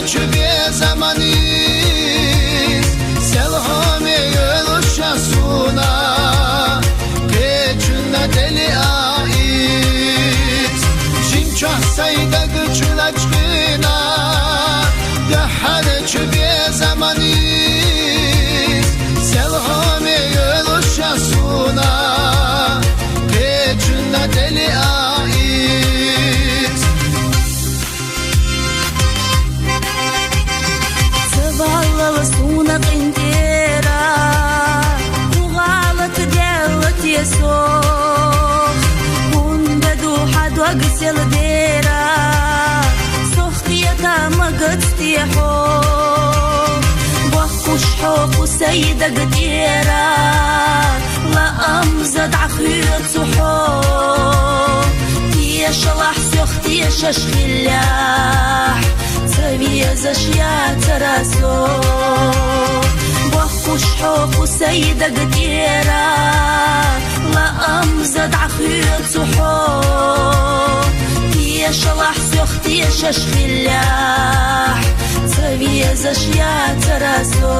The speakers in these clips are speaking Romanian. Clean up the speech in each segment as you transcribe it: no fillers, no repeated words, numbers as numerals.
çübe zamaniz Selhame yöluşa suna Keçünle deli aiz Jimçah sayda güçün açkına Dehane çübe zamaniz Selhame yöluşa suna Keçünle deli aiz Завалала сунок интера Угалат делать есох Ундаду хадваг селдера Сохтيتا مقد تيحو وخش حوق سيدة قديرة لا أمزد عخيط صحو تيش الله سيختي ششخلاح Завезаш я тарасо وخش حوق سيدة قديرة لا أمزد عخيط صحو تيش الله سيختي ششخلاح Завезаш я тарасо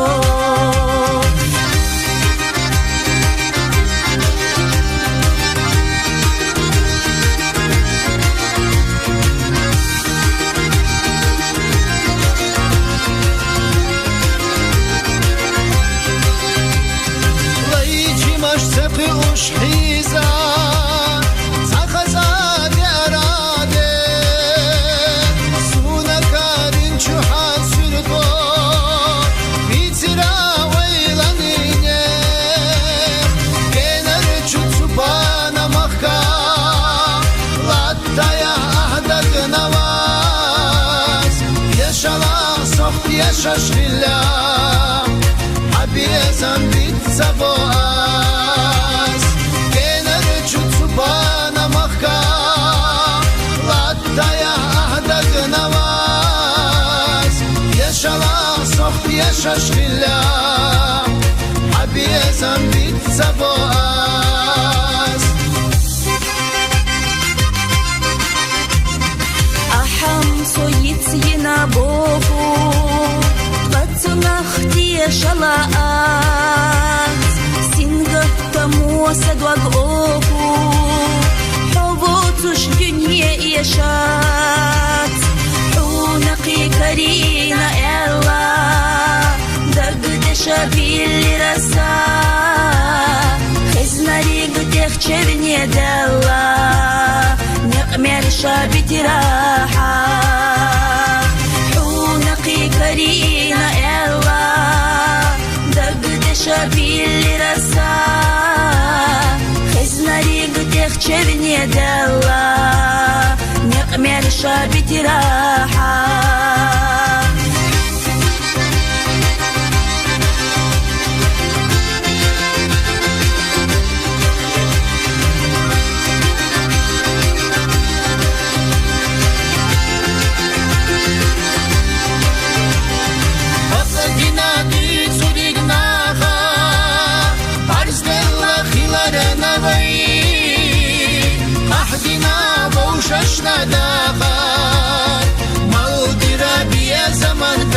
Uş hiza Zakazad yarade Suna karin çuha sürgo Bitira veylanine Gener çutsu bana makka Lattaya ahdak navaz Yaşala soht yaşaş billah Habiyezan bit saboaz Bana makka Lattaya ahdak navaz Yaşala soht yaşaş billah Habiyezan bit saboaz Aham soyit yina bohu Tlатцунахти yaşalaaz Singapta musa duag ohu حبوتش دنيا يشات حونقي كرينا إلا دقدش باللي رسا خزنا ريقدخ شبني دلا نقمر شابت راحة حونقي كرينا إلا دقدش باللي رسا خزناريقدخ شبني دلا نقمر شابت راحة Şaşna dağar Maldira biye zaman